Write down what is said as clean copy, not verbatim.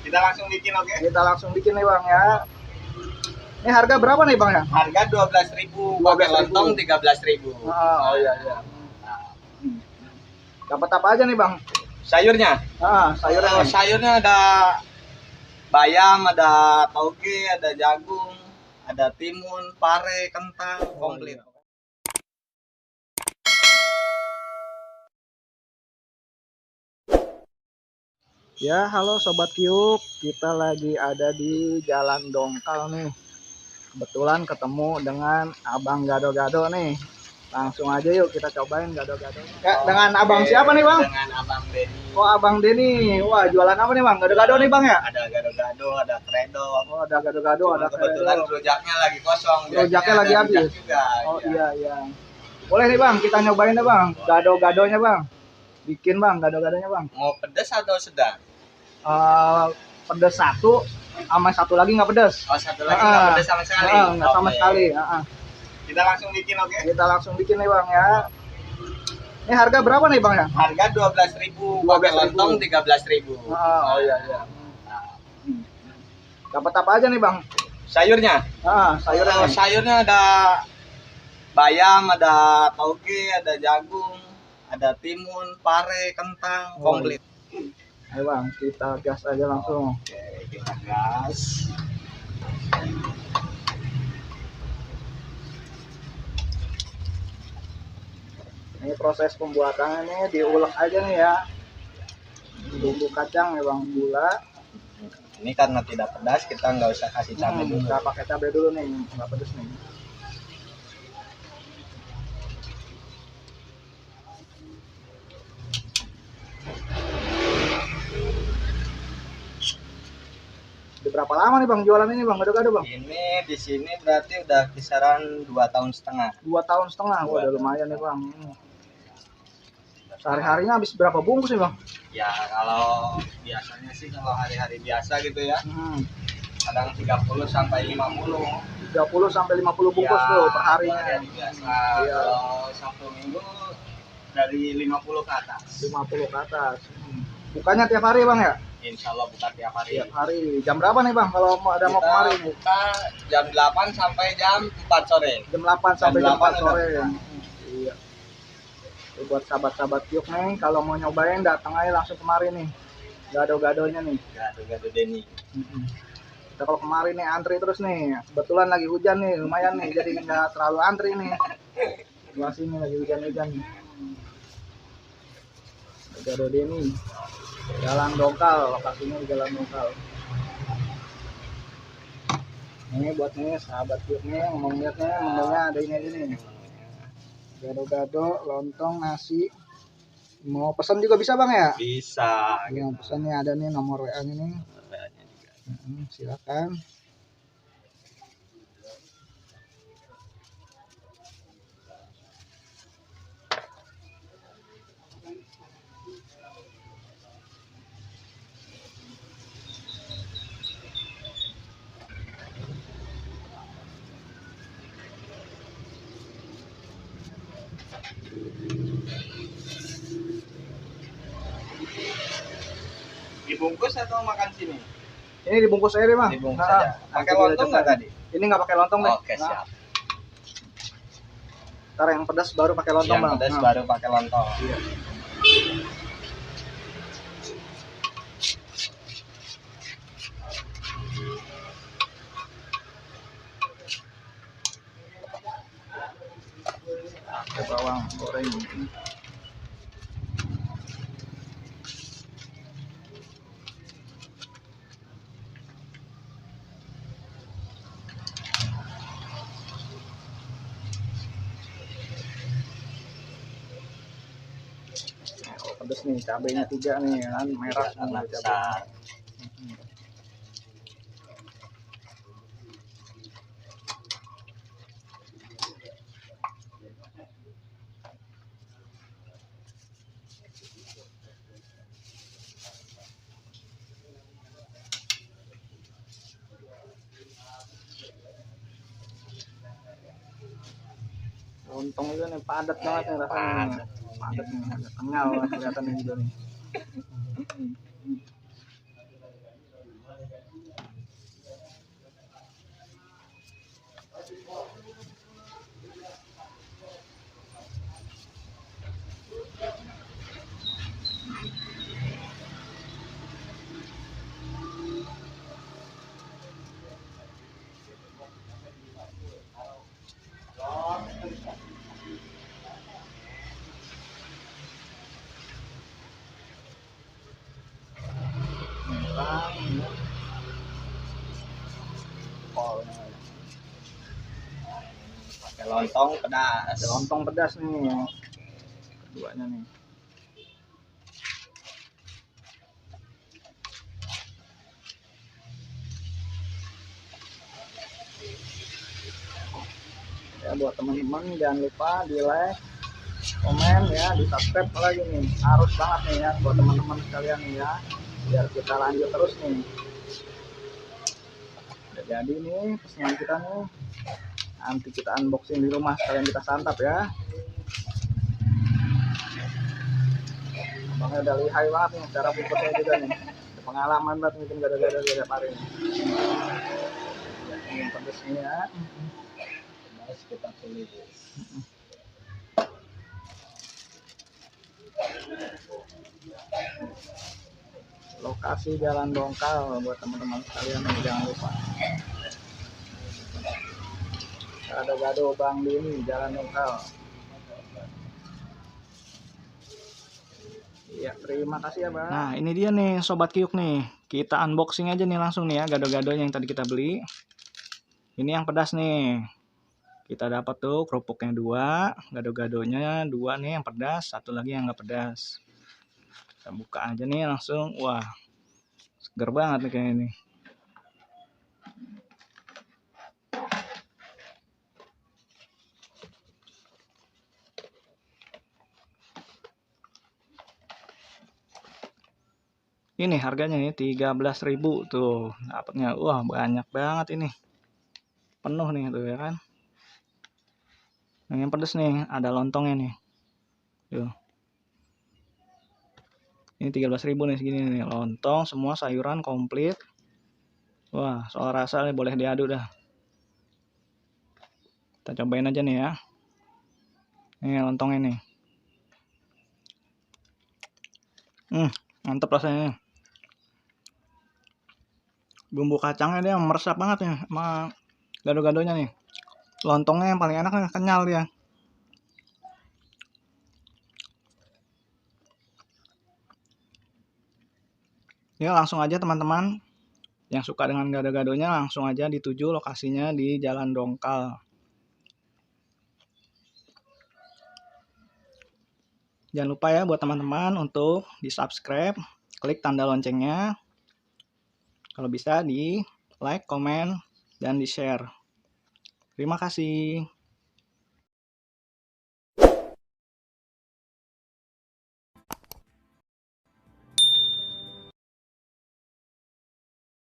Kita langsung bikin, oke? Kita langsung bikin nih Bang ya. Ini harga berapa nih Bang ya? Harga 12.000, pakai lontong 13.000. Oh iya iya. Dapat apa aja nih Bang? Sayurnya? Sayurnya. Sayurnya ada bayam, ada tauge, ada jagung, ada timun, pare, kentang, komplit. Iya. Ya, halo Sobat Kyuk. Kita lagi ada di Jalan Dongkal nih. Kebetulan ketemu dengan Abang Gado-Gado nih. Langsung aja yuk kita cobain gado-gado. Ya, dengan Abang siapa nih Bang? Dengan Abang Denny. Oh, Abang Denny. Wah, jualan apa nih Bang? Gado-gado nih Bang ya? Ada gado-gado, ada kredo. Oh, ada gado-gado, ada kebetulan rujaknya lagi kosong. Rujaknya lagi habis juga. Oh iya. Boleh nih Bang, kita nyobain deh Bang. Gado-gadonya Bang. Bikin Bang, gado-gadonya Bang. Mau pedas atau sedang? Pedas satu, sama satu lagi nggak pedas. Oh, satu lagi nggak pedas sama sekali. Nggak sama sekali. Kita langsung bikin, oke? Kita langsung bikin nih Bang ya. Ini harga berapa nih Bang ya? Harga 12.000, pakai lontong 13.000. Oh iya. Dapat apa aja nih Bang? Sayurnya? Sayurnya. Sayurnya ada bayam, ada tauge, ada jagung, ada timun, pare, kentang, komplit. Ayo Bang, kita gas aja langsung. Oke, kita gas. Ini proses pembuatannya diulek aja nih ya. Bumbu kacang ya Bang, gula. Ini karena tidak pedas, kita nggak usah kasih cabai dulu. Nggak pakai cabai dulu nih, nggak pedas nih. Berapa lama nih Bang jualan ini Bang, gado-gado Bang? Ini di sini berarti udah kisaran 2,5 tahun. 2,5 tahun. Wah, udah lumayan nih Bang. Sehari-harinya habis berapa bungkus nih Bang? Ya kalau biasanya sih kalau hari-hari biasa gitu ya, kadang 30 sampai 50. 30 sampai 50 bungkus tuh per harinya. Biasa. Kalau Sabtu Minggu dari 50 ke atas. 50 ke atas. Bukannya tiap hari Bang ya? Insya Allah buka tiap hari. Tiap hari. Jam berapa nih Bang kalau ada mau kemari nih? Buka jam 8 sampai jam 4 sore. Jam 8 sampai jam 4 sore. Iya. Buat sahabat-sahabat Kyuk nih, kalau mau nyobain datang aja langsung kemari nih. Gado-gadonya nih. Gado-gado Denny. Kita kalau kemarin nih antri terus nih. Kebetulan lagi hujan nih, lumayan nih. Jadi nggak terlalu antri nih. Di sini lagi hujan-hujan nih. Gado Denny. Jalan Dongkal, lokasinya di Jalan Dongkal. Ini buat nih sahabat Kyuk nih yang mau lihatnya menunya ada ini aja nih. Gado-gado, lontong, nasi. Mau pesan juga bisa Bang ya? Bisa. Yang pesannya ada nih nomor WA-nya nih. Silakan. Dibungkus atau makan sini? Ini dibungkus aja deh Bang. Dibungkus aja. Pakai lontong nggak tadi? Ini nggak pakai lontong deh. Oke, siap. Ntar yang pedas baru pakai lontong Bang. Yang pedas baru pakai lontong. Iya. Pakai bawang goreng. Pedas nih, cabenya 3 nih kan, merah semua cabenya. Lontong itu nih padat banget nih rasanya. Padat nih, agak kenyal kelihatan juga nih. lontong pedas. Ada lontong pedas nih. Keduanya nih. Ya buat teman-teman jangan lupa di like, komen ya, di subscribe lagi nih, harus banget nih ya buat teman-teman sekalian nih ya, biar kita lanjut terus nih. Udah jadi nih pesanan kita nih, nanti kita unboxing di rumah sekalian kita santap ya. Abangnya udah lihai banget nih cara bungkusnya juga nih, ada pengalaman banget mungkin gara-gara tiap hari nih. Ini pedesnya ya. Pedas kita tulis. Lokasi Jalan Dongkal buat teman-teman sekalian nih, jangan lupa. Gado-gado Bang Dini Jalan Dongkal. Iya, terima kasih ya Bang. Nah ini dia nih Sobat Kyuk nih, kita unboxing aja nih langsung nih ya gado-gado yang tadi kita beli. Ini yang pedas nih, kita dapat tuh kerupuknya 2, gado-gadonya 2 nih yang pedas, satu lagi yang nggak pedas. Kita buka aja nih langsung. Wah, seger banget nih kayaknya nih. Ini harganya nih 13.000 tuh dapatnya. Wah, banyak banget ini. Penuh nih tuh ya kan. Yang pedas nih, ada lontongnya nih. Tuh. Ini 13.000 nih segini nih, lontong semua sayuran komplit. Wah, soal rasa nih boleh diadu dah. Kita cobain aja nih ya. Ini lontongnya nih. Mantep rasanya nih. Bumbu kacangnya dia meresap banget nih sama gado-gadonya nih. Lontongnya yang paling enak nih, kenyal dia. Ya langsung aja teman-teman yang suka dengan gado-gadonya langsung aja dituju lokasinya di Jalan Dongkal. Jangan lupa ya buat teman-teman untuk di subscribe, klik tanda loncengnya. Kalau bisa di like, komen, dan di share. Terima kasih.